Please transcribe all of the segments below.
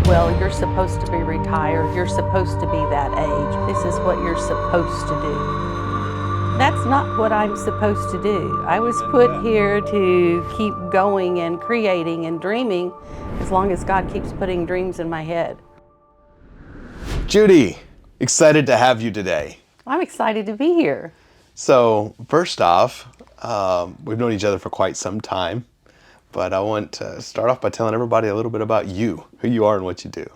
well, you're supposed to be retired, you're supposed to be that age, this is what you're supposed to do. That's not what I'm supposed to do. I was put here to keep going and creating and dreaming as long as God keeps putting dreams in my head. Judy, excited to have you today. I'm excited to be here. So first off, we've known each other for quite some time, but I want to start off by telling everybody a little bit about you, who you are and what you do.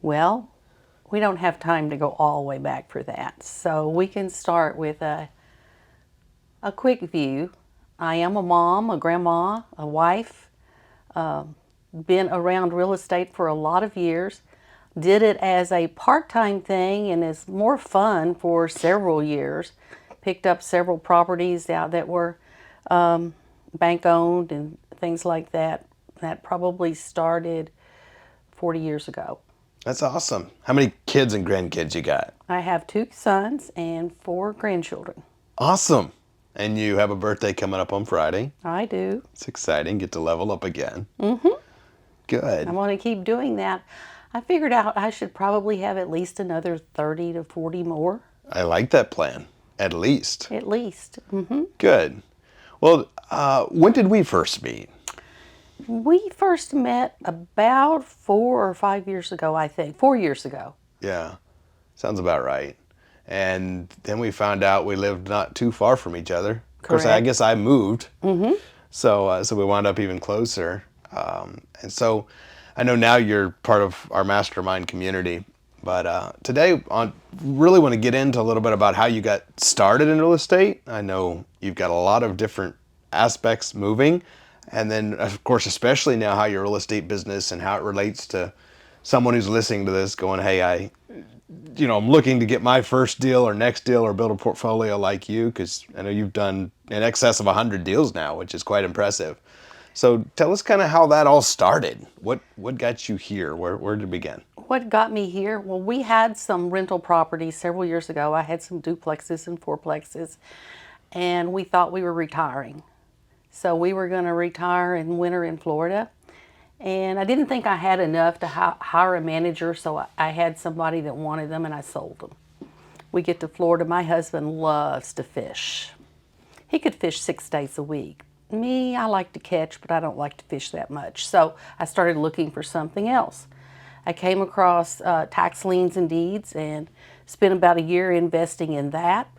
Well, we don't have time to go all the way back for that, so we can start with a quick view. I am a mom, a grandma, a wife, been around real estate for a lot of years, did it as a part-time thing and as more fun for several years, picked up several properties out that were bank-owned and things like that. That probably started 40 years ago. That's awesome. How many kids and grandkids you got? I have 2 sons and 4 grandchildren. Awesome. And you have a birthday coming up on Friday. I do. It's exciting. Get to level up again. Mm-hmm. Good. I want to keep doing that. I figured out I should probably have at least another 30 to 40 more. I like that plan. At least. At least. Mm-hmm. Good. Well, when did we first meet? We first met about 4 or 5 years ago, I think. 4 years ago. Yeah, sounds about right. And then we found out we lived not too far from each other. Of course, I guess I moved, so we wound up even closer. And so I know now you're part of our mastermind community. But today, I really want to get into a little bit about how you got started in real estate. I know you've got a lot of different aspects moving. And then, of course, especially now how your real estate business and how it relates to someone who's listening to this going, hey, I'm looking to get my first deal or next deal or build a portfolio like you, because I know you've done in excess of 100 deals now, which is quite impressive. So tell us kind of how that all started. What got you here? Where did it begin? What got me here? Well, we had some rental properties several years ago. I had some duplexes and fourplexes, and we thought we were retiring. So we were going to retire in winter in Florida. And I didn't think I had enough to hire a manager, so I had somebody that wanted them and I sold them. We get to Florida. My husband loves to fish. He could fish 6 days a week. Me, I like to catch, but I don't like to fish that much. So I started looking for something else. I came across tax liens and deeds and spent about a year investing in that.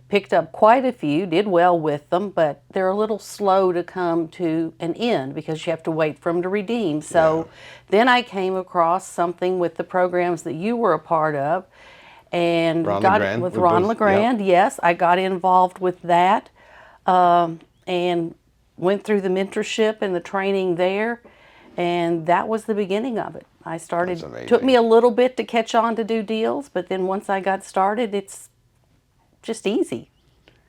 Picked up quite a few, did well with them, but they're a little slow to come to an end because you have to wait for them to redeem. So then I came across something with the programs that you were a part of, and with Ron LeGrand. Yes, I got involved with that and went through the mentorship and the training there, and that was the beginning of it. I started, took me a little bit to catch on to do deals, but then once I got started, it's just easy.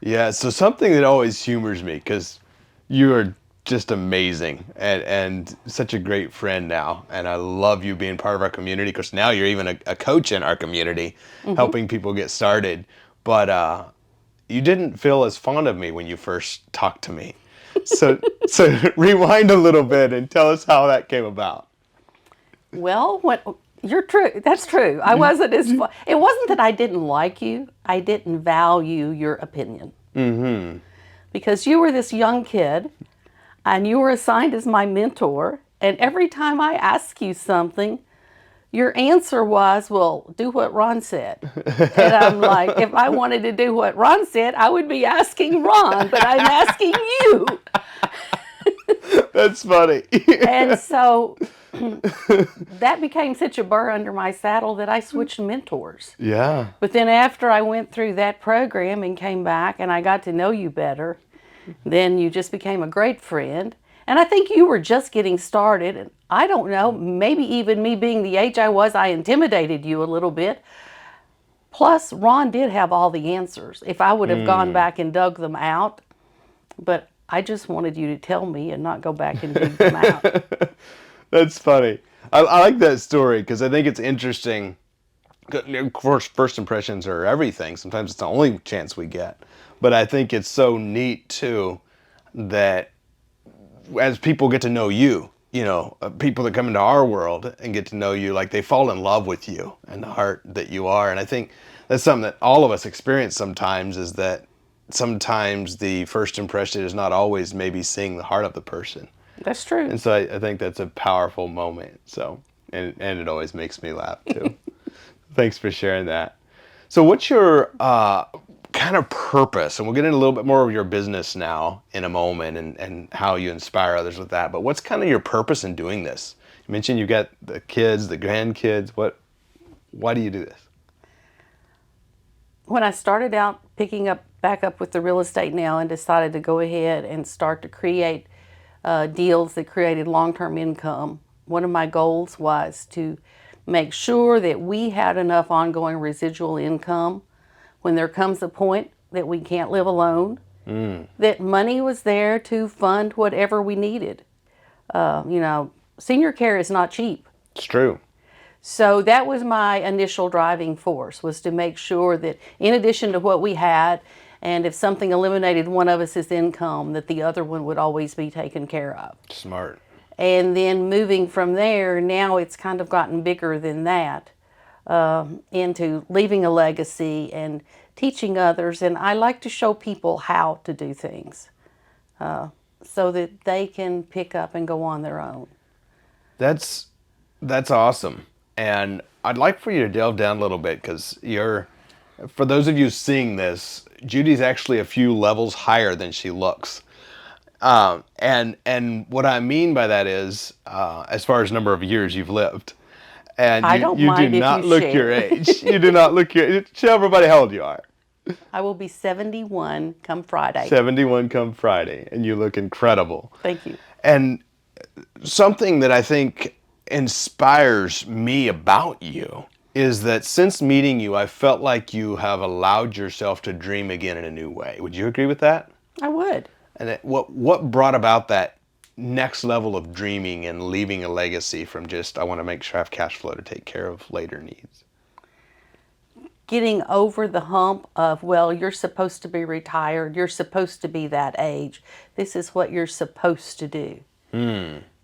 Yeah, so something that always humors me, because you are just amazing and such a great friend now, and I love you being part of our community, because now you're even a coach in our community, helping people get started. But you didn't feel as fond of me when you first talked to me. So rewind a little bit and tell us how that came about. Well, you're true. That's true. I wasn't as fun. It wasn't that I didn't like you. I didn't value your opinion. Mm-hmm. Because you were this young kid, and you were assigned as my mentor, and every time I asked you something, your answer was, well, do what Ron said. And I'm like, if I wanted to do what Ron said, I would be asking Ron, but I'm asking you. That's funny. And so that became such a burr under my saddle that I switched mentors. Yeah. But then after I went through that program and came back and I got to know you better, then you just became a great friend. And I think you were just getting started. And I don't know, maybe even me being the age I was, I intimidated you a little bit. Plus, Ron did have all the answers if I would have gone back and dug them out. But I just wanted you to tell me and not go back and dig them out. That's funny. I like that story because I think it's interesting. Of course, first impressions are everything. Sometimes it's the only chance we get. But I think it's so neat, too, that as people get to know you, people that come into our world and get to know you, like they fall in love with you and the heart that you are. And I think that's something that all of us experience sometimes, is that sometimes the first impression is not always maybe seeing the heart of the person. That's true. And so I think that's a powerful moment. So, and it always makes me laugh too. Thanks for sharing that. So what's your kind of purpose? And we'll get into a little bit more of your business now in a moment, and how you inspire others with that. But what's kind of your purpose in doing this? You mentioned you got the kids, the grandkids. Why do you do this? When I started out back up with the real estate now and decided to go ahead and start to create deals that created long-term income, one of my goals was to make sure that we had enough ongoing residual income when there comes a point that we can't live alone, that money was there to fund whatever we needed. Senior care is not cheap. It's true. So that was my initial driving force, was to make sure that in addition to what we had, and if something eliminated one of us' income, that the other one would always be taken care of. Smart. And then moving from there, now it's kind of gotten bigger than that, into leaving a legacy and teaching others. And I like to show people how to do things so that they can pick up and go on their own. That's awesome. And I'd like for you to delve down a little bit, because for those of you seeing this, Judy's actually a few levels higher than she looks. And what I mean by that is, as far as number of years you've lived, and I don't you mind do if not you look share. your age. You do not look your. Tell everybody how old you are. I will be 71 come Friday. 71 come Friday, and you look incredible. Thank you. And something that I think inspires me about you is that since meeting you, I felt like you have allowed yourself to dream again in a new way. Would you agree with that? I would. And what brought about that next level of dreaming and leaving a legacy from just, I want to make sure I have cash flow to take care of later needs? Getting over the hump of, well, you're supposed to be retired, you're supposed to be that age, this is what you're supposed to do.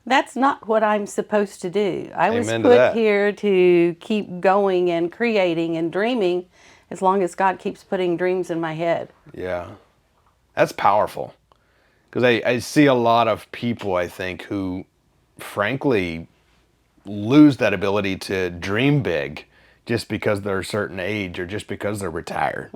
That's not what I'm supposed to do. I was Amen to put that. here to keep going and creating and dreaming as long as God keeps putting dreams in my head. Yeah. That's powerful. Because I see a lot of people, I think, who frankly lose that ability to dream big just because they're a certain age or just because they're retired.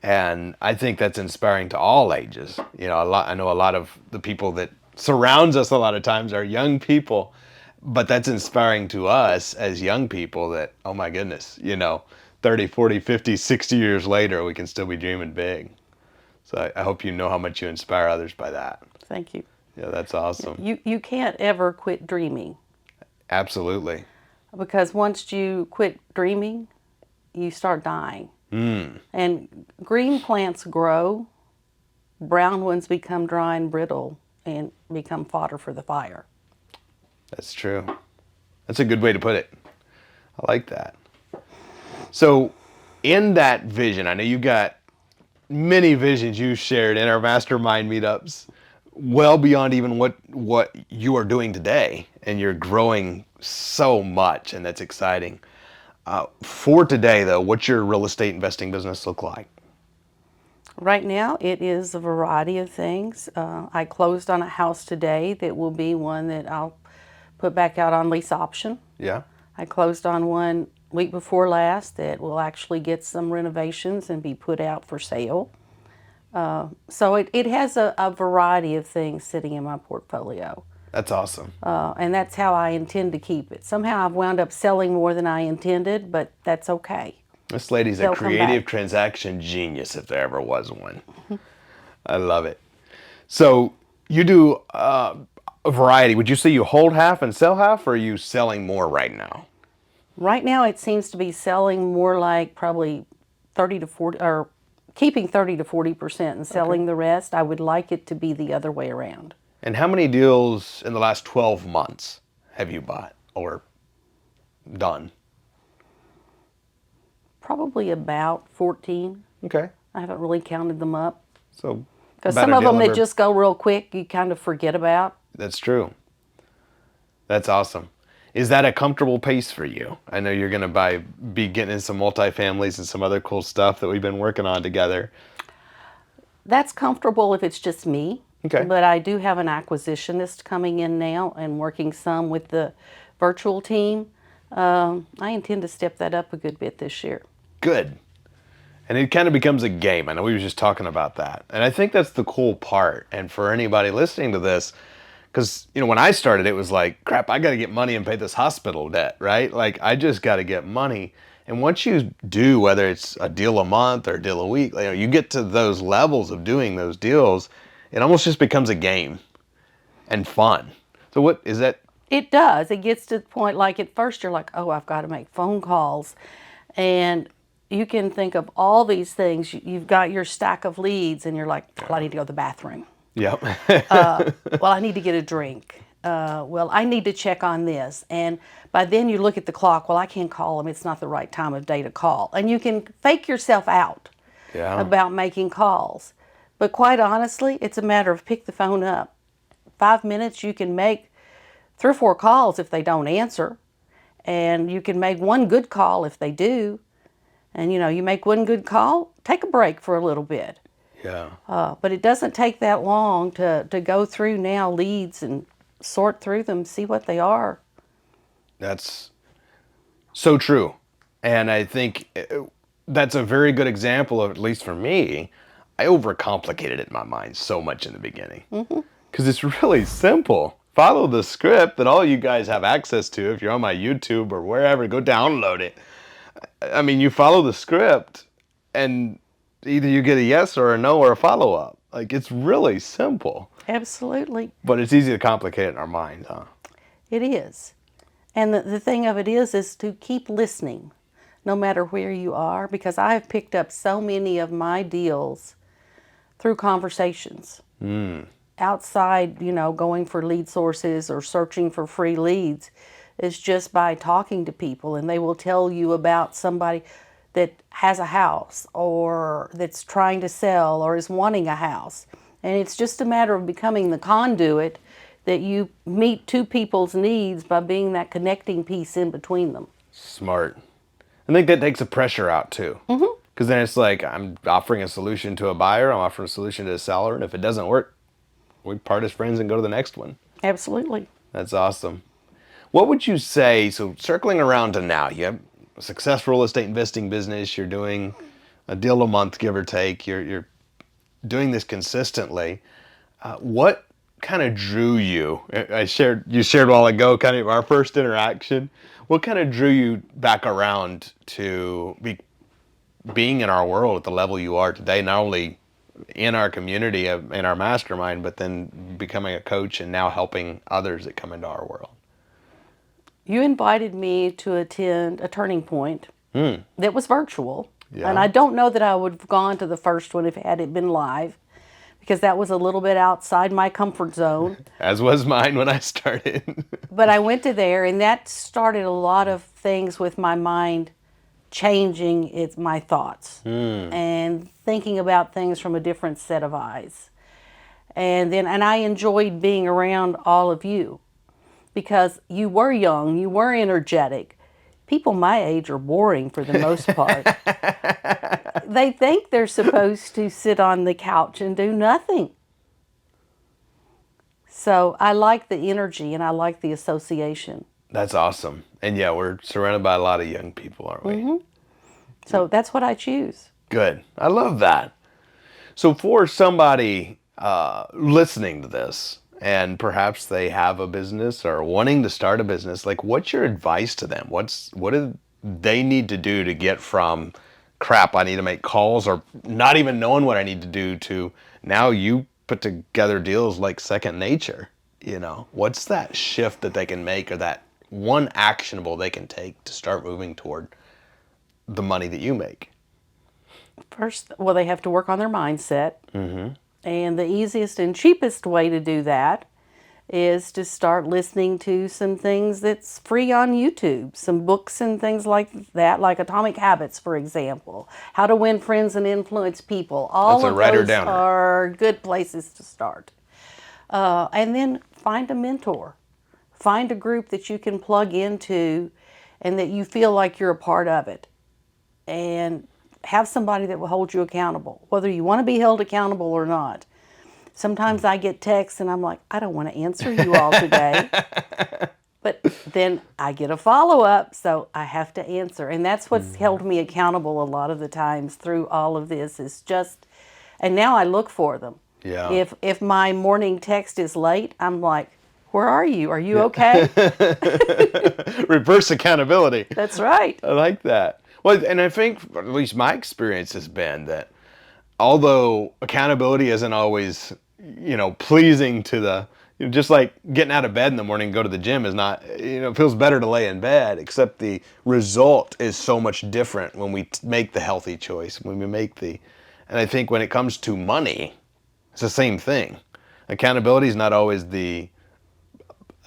And I think that's inspiring to all ages. I know a lot of the people that surrounds us a lot of times are young people, but that's inspiring to us as young people that, oh my goodness, 30, 40, 50, 60 years later, we can still be dreaming big. So I hope you know how much you inspire others by that. Thank you. Yeah, that's awesome. You can't ever quit dreaming, Absolutely. because once you quit dreaming, you start dying. And green plants grow, brown ones become dry and brittle and become fodder for the fire. That's true. That's a good way to put it. I like that. So in that vision, I know you got many visions you shared in our mastermind meetups, well beyond even what you are doing today, and you're growing so much, and that's exciting. For today, though, what's your real estate investing business look like? Right now, it is a variety of things. I closed on a house today that will be one that I'll put back out on lease option. Yeah. I closed on one week before last that will actually get some renovations and be put out for sale. So it has a variety of things sitting in my portfolio. That's awesome. And that's how I intend to keep it. Somehow I've wound up selling more than I intended, but that's okay. This lady's They'll a come creative back. transaction genius, if there ever was one. I love it. So you do a variety. Would you say you hold half and sell half, or are you selling more right now? Right now it seems to be selling more like probably 30 to 40, or keeping 30 to 40% and selling the rest. I would like it to be the other way around. And how many deals in the last 12 months have you bought or done? Probably about 14. Okay. I haven't really counted them up. So Because about some a of deal them that every- just go real quick, you kind of forget about. That's true. That's awesome. Is that a comfortable pace for you? I know you're going to be getting in some multifamilies and some other cool stuff that we've been working on together. That's comfortable if it's just me. Okay. But I do have an acquisitionist coming in now and working some with the virtual team. I intend to step that up a good bit this year. Good. And it kind of becomes a game. I know we were just talking about that. And I think that's the cool part. And for anybody listening to this, because, when I started, it was like, crap, I got to get money and pay this hospital debt, right? Like, I just got to get money. And once you do, whether it's a deal a month or a deal a week, you get to those levels of doing those deals, it almost just becomes a game and fun. So what is that? It does. It gets to the point, like at first you're like, oh, I've got to make phone calls. And you can think of all these things. You've got your stack of leads and you're like, well, I need to go to the bathroom. Yep. Well, I need to get a drink. Well, I need to check on this. And by then you look at the clock, well, I can't call them. It's not the right time of day to call. And you can fake yourself out about making calls. But quite honestly, it's a matter of pick the phone up. 5 minutes, you can make 3 or 4 calls if they don't answer. And you can make one good call if they do. And, you make one good call, take a break for a little bit. Yeah. But it doesn't take that long to go through now leads and sort through them, see what they are. That's so true. And I think that's a very good example of, at least for me, I overcomplicated it in my mind so much in the beginning. Because it's really simple. Follow the script that all you guys have access to. If you're on my YouTube or wherever, go download it. I mean, you follow the script and either you get a yes or a no or a follow-up. Like, it's really simple. Absolutely. But it's easy to complicate it in our mind, huh? It is. And the thing of it is to keep listening, no matter where you are, because I have picked up so many of my deals through conversations. Outside, going for lead sources or searching for free leads, is just by talking to people, and they will tell you about somebody that has a house or that's trying to sell or is wanting a house. And it's just a matter of becoming the conduit that you meet 2 people's needs by being that connecting piece in between them. Smart. I think that takes the pressure out too. Because then it's like, I'm offering a solution to a buyer, I'm offering a solution to a seller, and if it doesn't work, we part as friends and go to the next one. Absolutely. That's awesome. What would you say, so circling around to now, you have a successful real estate investing business, you're doing a deal a month, give or take, you're doing this consistently. What kind of drew you? You shared a while ago, kind of our first interaction. What kind of drew you back around to being in our world at the level you are today, not only in our community, in our mastermind, but then becoming a coach and now helping others that come into our world? You invited me to attend a turning point that was virtual. Yeah. And I don't know that I would have gone to the first one if had it been live, because that was a little bit outside my comfort zone. As was mine when I started. But I went to there, and that started a lot of things with my mind changing my thoughts and thinking about things from a different set of eyes. And I enjoyed being around all of you because you were young, you were energetic. People my age are boring for the most part. They think they're supposed to sit on the couch and do nothing. So I like the energy and I like the association. That's awesome. And yeah, we're surrounded by a lot of young people, aren't we? So that's what I choose. Good. I love that. So for somebody listening to this, and perhaps they have a business or wanting to start a business, like, what's your advice to them? What do they need to do to get from, crap, I need to make calls, or not even knowing what I need to do, to now you put together deals like second nature? What's that shift that they can make, or that one actionable they can take to start moving toward the money that you make? First, well, they have to work on their mindset. And the easiest and cheapest way to do that is to start listening to some things that's free on YouTube, some books and things like that, like Atomic Habits, for example, How to Win Friends and Influence People. All of those are good places to start. And then find a mentor. find a group that you can plug into and that you feel like you're a part of it. And have somebody that will hold you accountable, whether you want to be held accountable or not. Sometimes I get texts and I'm like, I don't want to answer you all today. But then I get a follow-up, so I have to answer. And that's what's held me accountable a lot of the times through all of this is just, and now I look for them. Yeah. If my morning text is late, I'm like, where are you? Are you okay? Reverse accountability. That's right. I like that. Well, and I think, at least my experience has been that although accountability isn't always, pleasing to the, just like getting out of bed in the morning and go to the gym is not, it feels better to lay in bed, except the result is so much different when we make the healthy choice, when we make and I think when it comes to money, it's the same thing. Accountability is not always the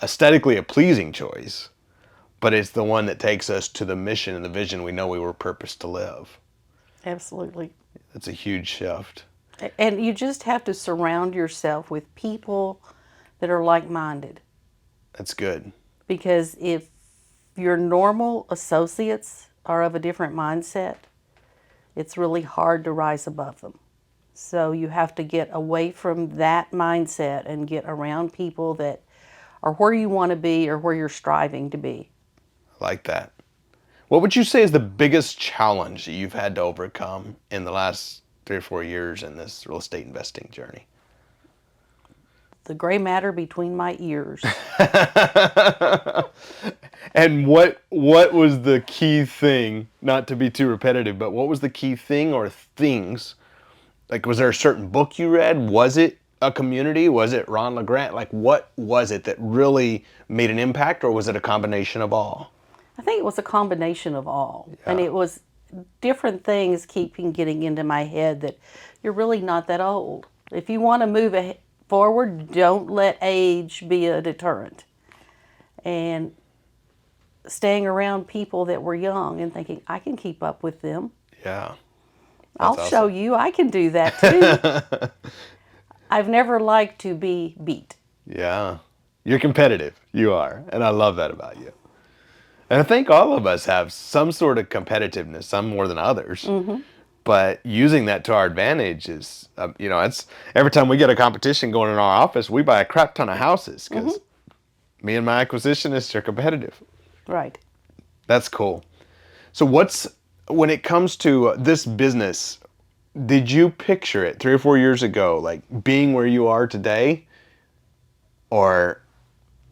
aesthetically a pleasing choice, but it's the one that takes us to the mission and the vision we know we were purposed to live. Absolutely. That's a huge shift. And you just have to surround yourself with people that are like-minded. That's good. Because if your normal associates are of a different mindset, it's really hard to rise above them. So you have to get away from that mindset and get around people that are where you want to be or where you're striving to be. I like that. What would you say is the biggest challenge that you've had to overcome in the last 3 or 4 years in this real estate investing journey? The gray matter between my ears. And what was the key thing, not to be too repetitive, but what was the key thing or things? Like, was there a certain book you read? Was it a community? Was it Ron LeGrand? Like, what was it that really made an impact, or was it a combination of all? I think it was a combination of all. Yeah. And it was different things keeping getting into my head that you're really not that old. If you want to move forward, don't let age be a deterrent. And staying around people that were young and thinking, I can keep up with them. Yeah. I'll show you I can do that too. I've never liked to be beat. Yeah. You're competitive. You are. And I love that about you. And I think all of us have some sort of competitiveness, some more than others. Mm-hmm. But using that to our advantage is, it's every time we get a competition going in our office, we buy a crap ton of houses because me and my acquisitionists are competitive. Right. That's cool. So when it comes to this business, did you picture it 3 or 4 years ago, like being where you are today, or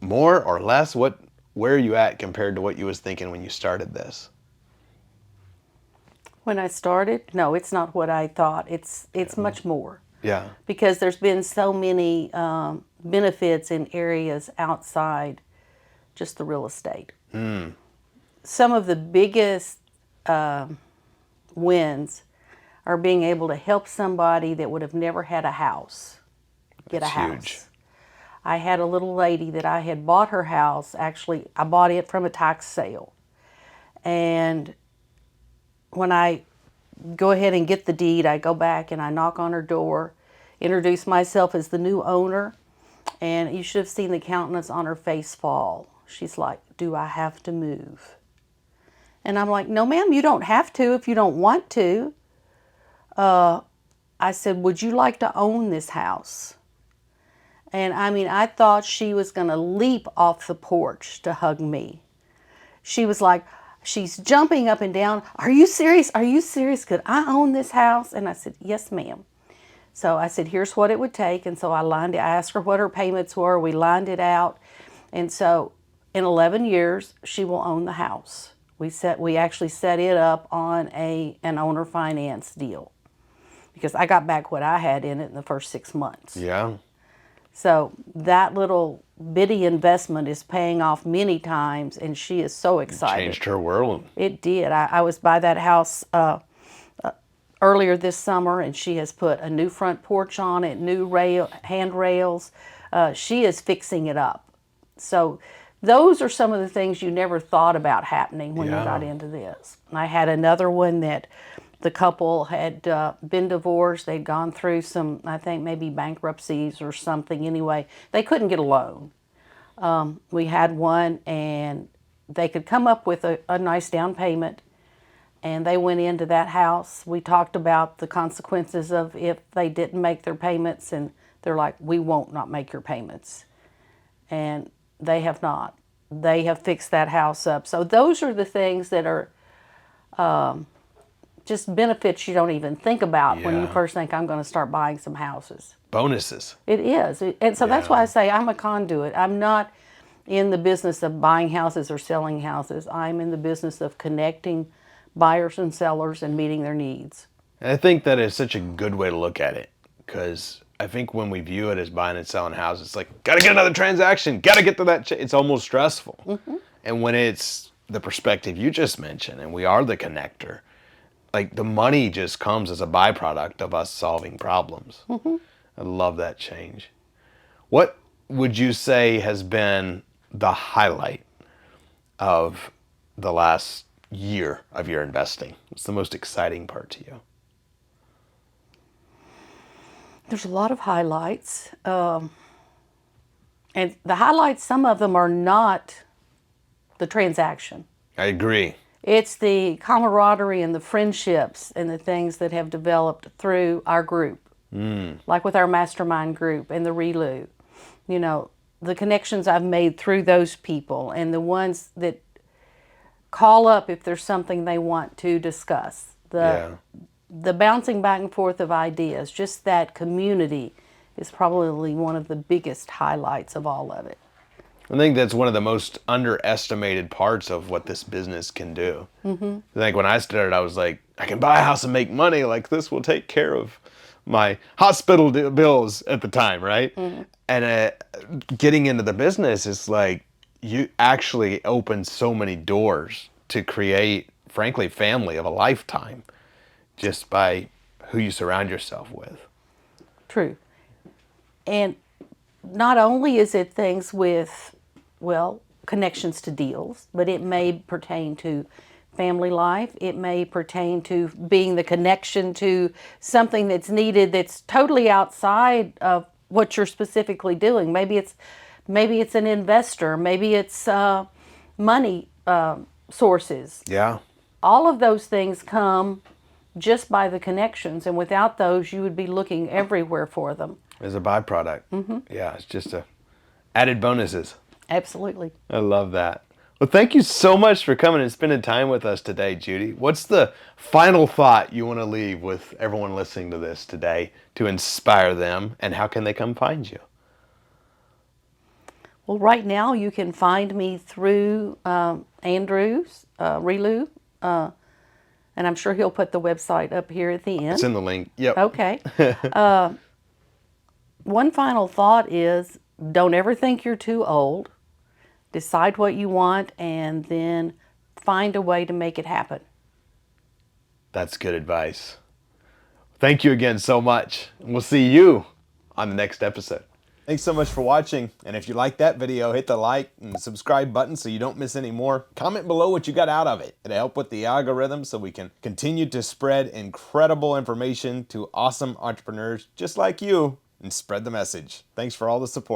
more or less? Where are you at compared to what you was thinking when you started this? When I started, no, it's not what I thought. It's much more. Yeah. Because there's been so many benefits in areas outside just the real estate. Some of the biggest wins are being able to help somebody that would have never had a house get a house. Huge. I had a little lady that I had bought her house. Actually, I bought it from a tax sale. And when I go ahead and get the deed, I go back and I knock on her door, introduce myself as the new owner, and you should have seen the countenance on her face fall. She's like, do I have to move? And I'm like, no, ma'am, you don't have to if you don't want to. I said, would you like to own this house? And I thought she was going to leap off the porch to hug me. She was like, she's jumping up and down. Are you serious? Are you serious? Could I own this house? And I said, yes, ma'am. So I said, here's what it would take. And so I asked her what her payments were. We lined it out. And so in 11 years, she will own the house. We actually set it up on an owner finance deal because I got back what I had in it in the first 6 months. Yeah. So that little bitty investment is paying off many times, and she is so excited. Changed her world. It did. I was by that house earlier this summer, and she has put a new front porch on it, new handrails. She is fixing it up. So those are some of the things you never thought about happening when you got into this. I had another one that the couple had been divorced. They'd gone through some, I think maybe bankruptcies or something. Anyway, they couldn't get a loan. We had one, and they could come up with a nice down payment, and they went into that house. We talked about the consequences of if they didn't make their payments, and they're like, we won't not make your payments. And they have not. They have fixed that house up. So those are the things that are just benefits you don't even think about when you Yeah. first think, I'm going to start buying some houses. Bonuses. It is. And so that's why I say I'm a conduit. I'm not in the business of buying houses or selling houses. I'm in the business of connecting buyers and sellers and meeting their needs. And I think that is such a good way to look at it, because I think when we view it as buying and selling houses, it's like, gotta get another transaction, gotta get to that. It's almost stressful. And when it's the perspective you just mentioned, and we are the connector, like the money just comes as a byproduct of us solving problems. I love that change. What would you say has been the highlight of the last year of your investing? What's the most exciting part to you? There's a lot of highlights. And the highlights, some of them are not the transaction. I agree. It's the camaraderie and the friendships and the things that have developed through our group. Like with our mastermind group and the RELU. You know, the connections I've made through those people, and the ones that call up if there's something they want to discuss. The bouncing back and forth of ideas, just that community is probably one of the biggest highlights of all of it. I think that's one of the most underestimated parts of what this business can do. I think when I started, I was like, I can buy a house and make money. Like, this will take care of my hospital bills at the time, right? And getting into the business is like, you actually open so many doors to create, frankly, family of a lifetime just by who you surround yourself with. True. And not only is it things with, well, connections to deals, but it may pertain to family life. It may pertain to being the connection to something that's needed that's totally outside of what you're specifically doing. Maybe it's an investor. Maybe it's money sources. Yeah. All of those things come just by the connections, and without those, you would be looking everywhere for them. As a byproduct. Yeah, it's just added bonuses. Absolutely. I love that. Well, thank you so much for coming and spending time with us today, Judy. What's the final thought you want to leave with everyone listening to this today to inspire them, and how can they come find you? Well, right now you can find me through Andrew's RELU, and I'm sure he'll put the website up here at the end. It's in the link. Yep. Okay. One final thought is, don't ever think you're too old. Decide what you want, and then find a way to make it happen. That's good advice. Thank you again so much. And we'll see you on the next episode. Thanks so much for watching. And if you liked that video, hit the like and subscribe button so you don't miss any more. Comment below what you got out of it. It'll help with the algorithm so we can continue to spread incredible information to awesome entrepreneurs just like you and spread the message. Thanks for all the support.